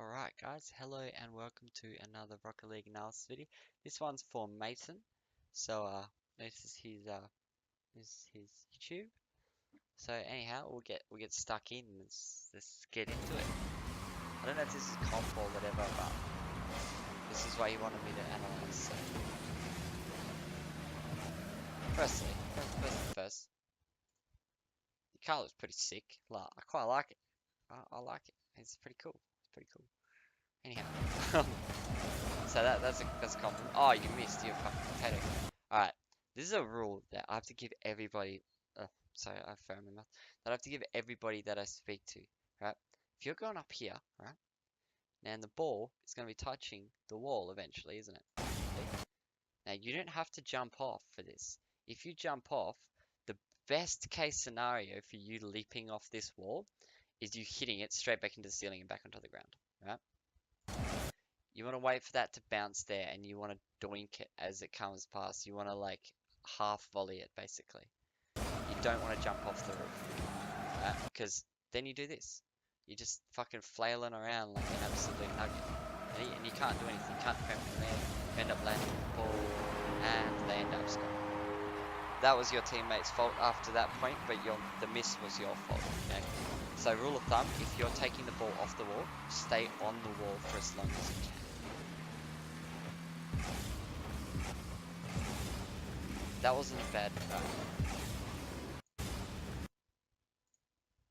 Alright guys, hello and welcome to another Rocket League analysis video. This one's for Mason. So this is his YouTube. So anyhow, we'll get stuck in. Let's get into it. I don't know if this is comp or whatever, but this is what he wanted me to analyze. So first, the car looks pretty sick. Like, I quite like it. I like it. It's pretty cool. It's pretty cool. Anyhow. So that's a compliment. Oh, you missed your fucking potato. Alright, this is a rule that I have to give everybody. Sorry, I found my mouth. That I have to give everybody that I speak to. Right? If you're going up here, right, and the ball is going to be touching the wall eventually, isn't it? See? Now you don't have to jump off for this. If you jump off, the best case scenario for you leaping off this wall is you hitting it straight back into the ceiling and back onto the ground. Right? You want to wait for that to bounce there and you want to doink it as it comes past. You want to like half volley it basically. You don't want to jump off the roof, right? Because then you do this. You're just fucking flailing around like an absolute nugget. And you can't do anything. You can't defend from there. You end up landing the ball and they end up scoring. That was your teammate's fault after that point, but the miss was your fault, okay? So rule of thumb, if you're taking the ball off the wall, stay on the wall for as long as you can. That wasn't a bad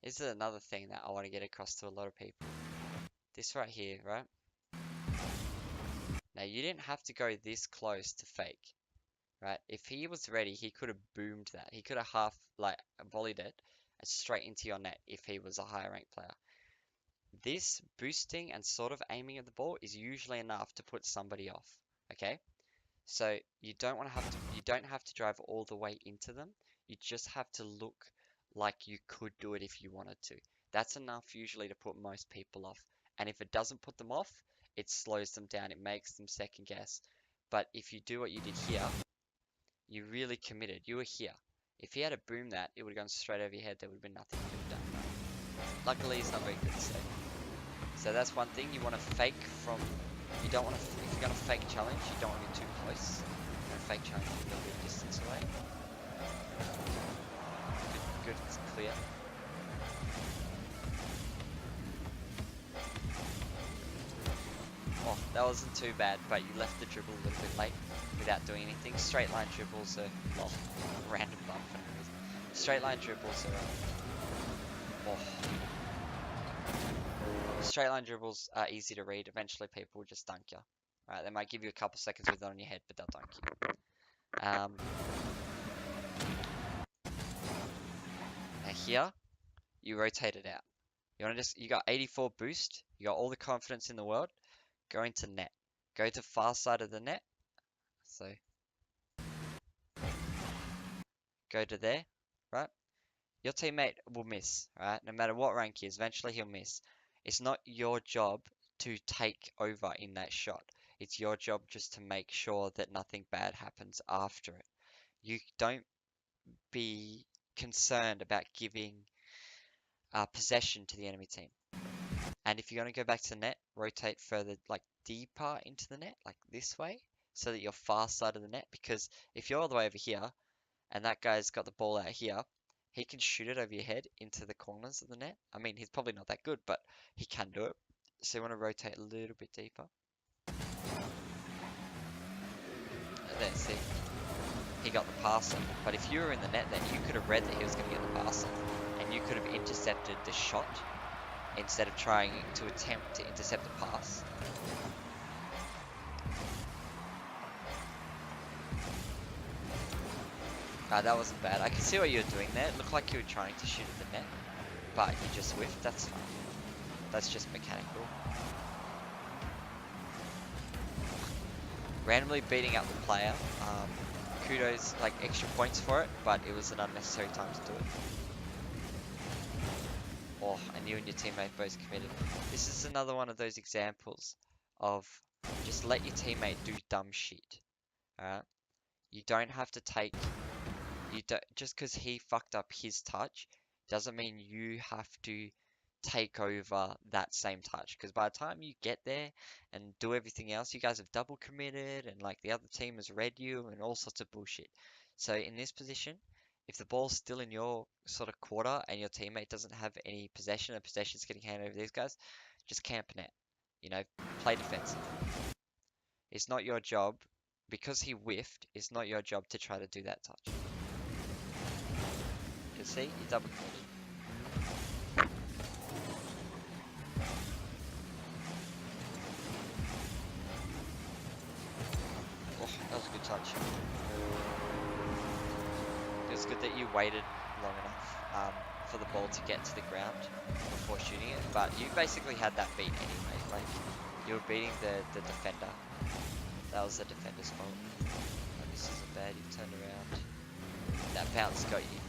This is another thing that I want to get across to a lot of people. This right here, right? Now you didn't have to go this close to fake, right? If he was ready, he could have boomed that. He could have half like volleyed it straight into your net if he was a higher ranked player. This boosting and sort of aiming at the ball is usually enough to put somebody off, okay? So you don't have to drive all the way into them. You just have to look like you could do it if you wanted to. That's enough usually to put most people off. And if it doesn't put them off, it slows them down. It makes them second guess. But if you do what you did here, you really committed. You were here. If he had a boom that, it would have gone straight over your head. There would have been nothing you could have done. Luckily, it's not very good to say. So that's one thing. You want to fake from. You don't want to. If you're gonna fake challenge, you don't want to be too close. You're gonna fake challenge a little bit of distance away. Good, it's clear. Oh, that wasn't too bad, but you left the dribble a little bit late without doing anything. Straight line dribbles are random bump for no reason. Straight line dribbles are straight line dribbles are easy to read. Eventually people will just dunk you. Right, they might give you a couple seconds with it on your head, but they'll dunk you. Now here, you rotate it out. You got 84 boost, you got all the confidence in the world. Go into net. Go to far side of the net. So go to there, right? Your teammate will miss, right? No matter what rank he is, eventually he'll miss. It's not your job to take over in that shot. It's your job just to make sure that nothing bad happens after it. You don't be concerned about giving possession to the enemy team. And if you're going to go back to the net, rotate further, like deeper into the net, like this way, so that you're far side of the net. Because if you're all the way over here, and that guy's got the ball out here, he can shoot it over your head into the corners of the net. I mean, he's probably not that good, but he can do it. So you want to rotate a little bit deeper. And there, see? He got the pass on. But if you were in the net, then you could have read that he was going to get the pass on, and you could have intercepted the shot instead of trying to attempt to intercept the pass. That wasn't bad. I can see what you were doing there. It looked like you were trying to shoot at the net, but you just whiffed. That's fine. That's just mechanical. Randomly beating up the player. Kudos, like extra points for it, but it was an unnecessary time to do it. Oh, and you and your teammate both committed. This is another one of those examples of just let your teammate do dumb shit. Alright? You don't have to take... just because he fucked up his touch doesn't mean you have to take over that same touch, because by the time you get there and do everything else, you guys have double committed and like the other team has read you and all sorts of bullshit. So in this position, if the ball's still in your sort of quarter and your teammate doesn't have any possession and possession's getting handed over to these guys, just camp net. You know, play defensive. It's not your job, because he whiffed, it's not your job to try to do that touch. You can see, he double committed. Oh, that was a good touch. It was good that you waited long enough for the ball to get to the ground before shooting it, but you basically had that beat anyway. Like, you were beating the defender. That was the defender's fault. Oh, this isn't bad, you turned around. That bounce got you.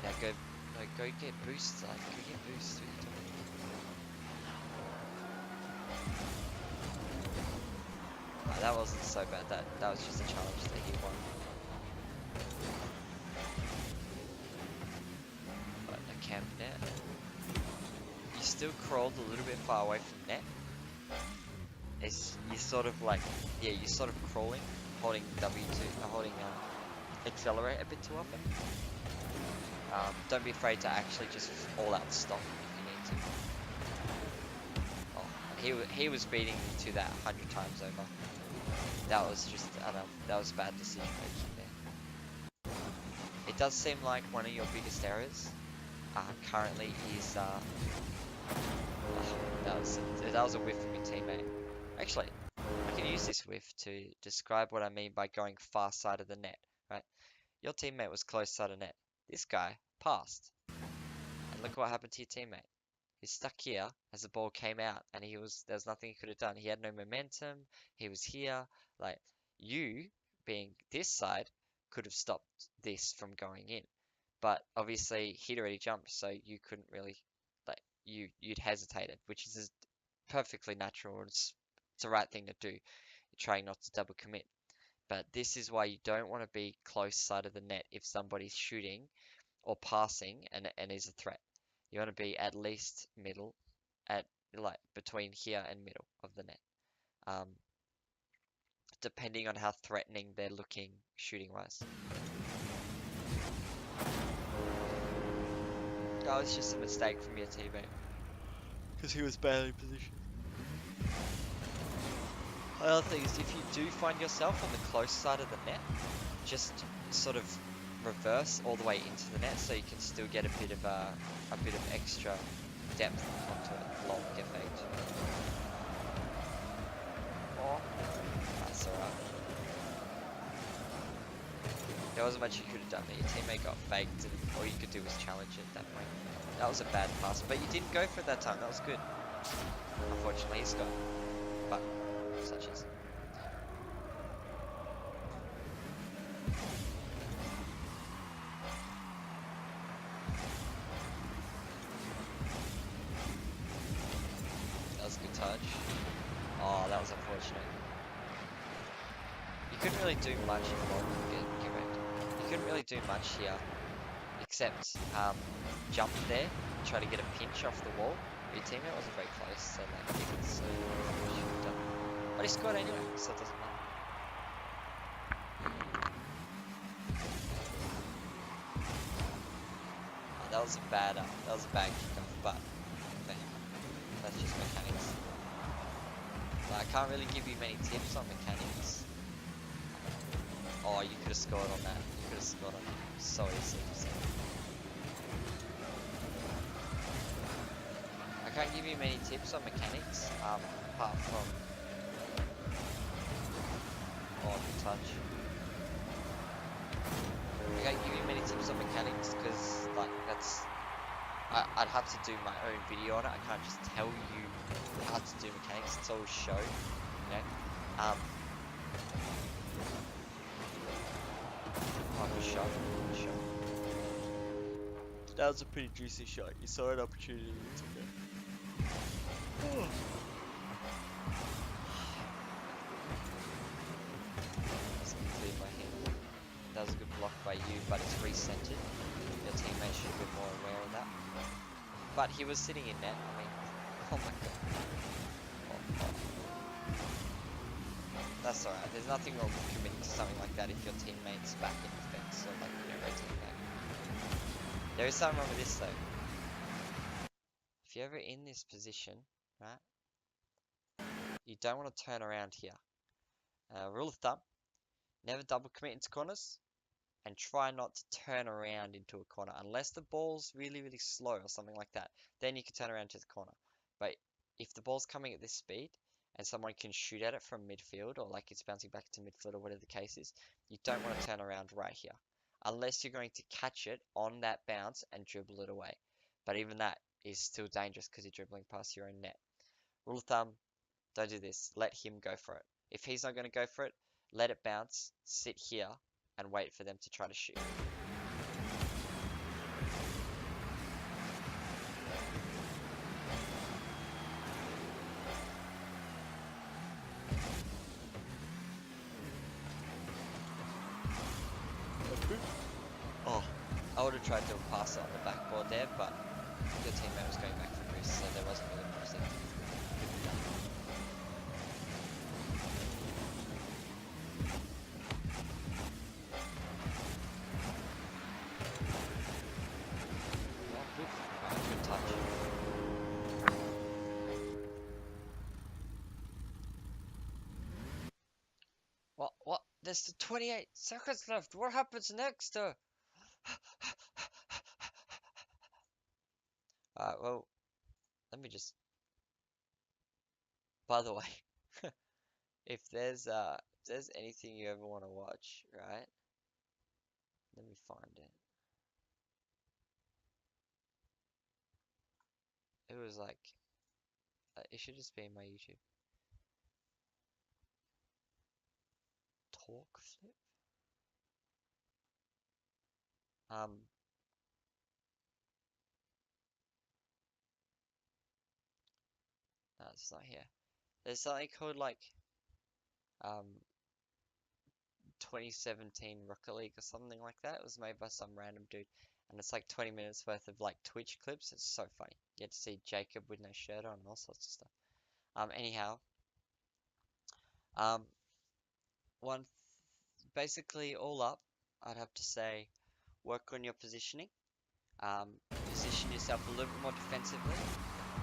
Now go get boosts, like, go get boosts. Oh, that wasn't so bad, that was just a challenge that he won. But a camp net. You still crawled a little bit far away from net. You sort of like, yeah, you're sort of crawling, holding W2, holding accelerate a bit too often. Don't be afraid to actually just all out stop if you need to. Oh, he was beating you to that 100 times over. That was just, I don't know, that was bad decision making there. It does seem like one of your biggest errors currently is that was a whiff from your teammate. Actually, I can use this whiff to describe what I mean by going far side of the net, right? Your teammate was close side of net. This guy passed. And look what happened to your teammate. He's stuck here as the ball came out and there was nothing he could have done. He had no momentum. He was here. Like, you being this side could have stopped this from going in. But obviously he'd already jumped, so you couldn't really, like, you'd hesitated, which is perfectly natural. It's the right thing to do. You're trying not to double commit. But this is why you don't want to be close side of the net if somebody's shooting or passing and is a threat. You want to be at least middle, at like between here and middle of the net. Depending on how threatening they're looking shooting wise. That was just a mistake from your teammate, because he was badly positioned. The other thing is, if you do find yourself on the close side of the net, just sort of reverse all the way into the net so you can still get a bit of extra depth onto it. Long get faked. Oh, that's alright. There wasn't much you could have done there. Your teammate got faked and all you could do was challenge it at that point. That was a bad pass, but you didn't go for it that time. That was good. Unfortunately, he's gone. But such is. That was a good touch. Oh, that was unfortunate. You couldn't really do much if you get wrecked. You couldn't really do much here, except jump there, try to get a pinch off the wall. Your teammate wasn't very close, so like you could see what you should have done. But he scored anyway, so it doesn't matter. Oh, that was a bad kickoff, but man, that's just mechanics. Like, I can't really give you many tips on mechanics. Oh, you could have scored on that. You could have scored on that so easily. I can't give you many tips on mechanics, apart from... Oh, good touch. I can't give you many tips on mechanics because, like, that's... I'd have to do my own video on it. I can't just tell you how to do mechanics. It's all show, you know? Oh, good shot. Good shot. That was a pretty juicy shot. You saw an opportunity, you took it. Oh. Just clear my hand. That was a good block by you, but it's recentered. Your teammates should be more aware of that. But he was sitting in net. I mean, oh my god. Oh. That's alright. There's nothing wrong with committing to something like that if your teammate's back in defense or like rotating back. There is something wrong with this though. If you're ever in this position, right, you don't want to turn around here. Rule of thumb: never double commit into corners, and try not to turn around into a corner unless the ball's really, really slow or something like that. Then you can turn around to the corner. But if the ball's coming at this speed and someone can shoot at it from midfield or like it's bouncing back to midfield or whatever the case is, you don't want to turn around right here unless you're going to catch it on that bounce and dribble it away. But even that is still dangerous because you're dribbling past your own net. Rule of thumb: don't do this. Let him go for it. If he's not going to go for it, let it bounce, sit here, and wait for them to try to shoot. Oh, I would have tried to pass it on the backboard there, but your teammate was going back for Chris, so there wasn't really much that could be done. Good touch. What? There's 28 seconds left. What happens next? Well, let me just. By the way, if there's anything you ever want to watch, right? Let me find it. It was like, it should just be in my YouTube. Talk flip. No, it's not here. There's something called like, 2017 Rocket League or something like that. It was made by some random dude, and it's like 20 minutes worth of like Twitch clips. It's so funny. You get to see Jacob with no shirt on and all sorts of stuff. Anyhow, one basically all up, I'd have to say, work on your positioning. Position yourself a little bit more defensively.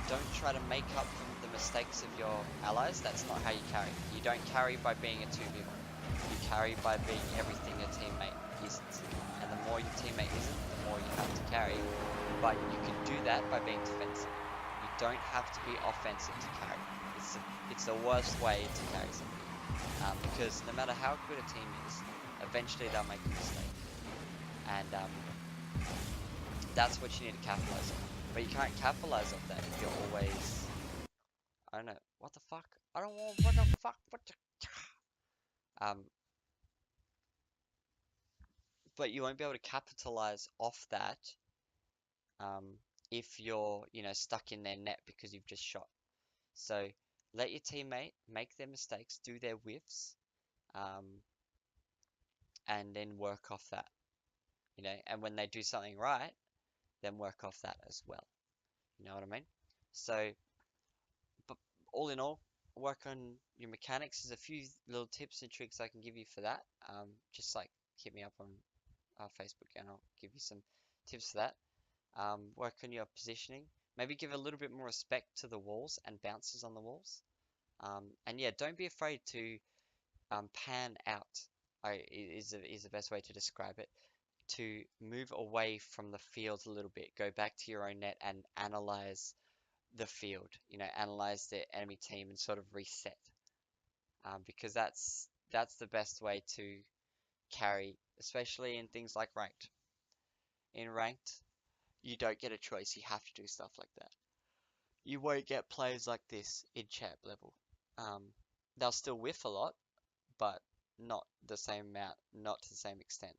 Don't try to make up from the mistakes of your allies. That's not how you carry. You don't carry by being a 2v1. You carry by being everything your teammate isn't. And the more your teammate isn't, the more you have to carry. But you can do that by being defensive. You don't have to be offensive to carry. It's the worst way to carry something. Because no matter how good a team is, eventually they'll make a mistake. And that's what you need to capitalize on. But you can't capitalize off that if you're always... I don't know. What the fuck? I don't want... What the fuck? What the... But you won't be able to capitalize off that if you're, stuck in their net because you've just shot. So let your teammate make their mistakes, do their whiffs, and then work off that. And when they do something right, then work off that as well. You know what I mean? So, but all in all, work on your mechanics. There's a few little tips and tricks I can give you for that. Just like hit me up on Facebook and I'll give you some tips for that. Work on your positioning. Maybe give a little bit more respect to the walls and bounces on the walls. And yeah, don't be afraid to pan out. Is the best way to describe it. To move away from the field a little bit, go back to your own net and analyze the field. Analyze the enemy team and sort of reset. Because that's the best way to carry, especially in things like ranked. In ranked, you don't get a choice. You have to do stuff like that. You won't get players like this in champ level. They'll still whiff a lot, but not the same amount, not to the same extent.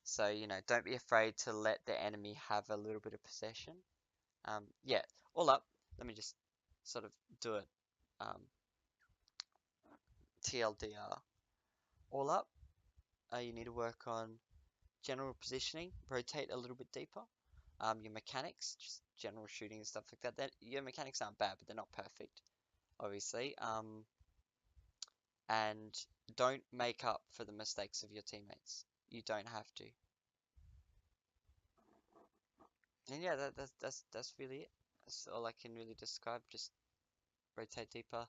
So, don't be afraid to let the enemy have a little bit of possession. Yeah, all up. Let me just sort of do it. TLDR. All up, you need to work on general positioning, rotate a little bit deeper. Your mechanics, just general shooting and stuff like that. Your mechanics aren't bad, but they're not perfect, obviously. And don't make up for the mistakes of your teammates. You don't have to. And yeah, that's really it. That's all I can really describe. Just rotate deeper,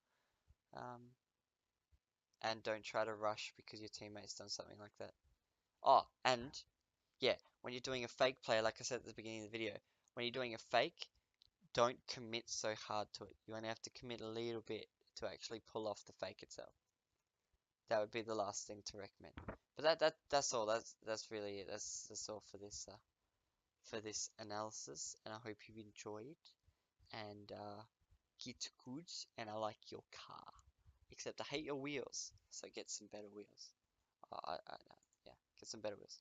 and don't try to rush because your teammate's done something like that. Oh, and yeah, when you're doing a fake play, like I said at the beginning of the video, when you're doing a fake, don't commit so hard to it. You only have to commit a little bit to actually pull off the fake itself. That would be the last thing to recommend. But that's all. That's really it. That's all for this analysis. And I hope you enjoyed. And get good. And I like your car. Except I hate your wheels. So get some better wheels. Yeah, get some better wheels.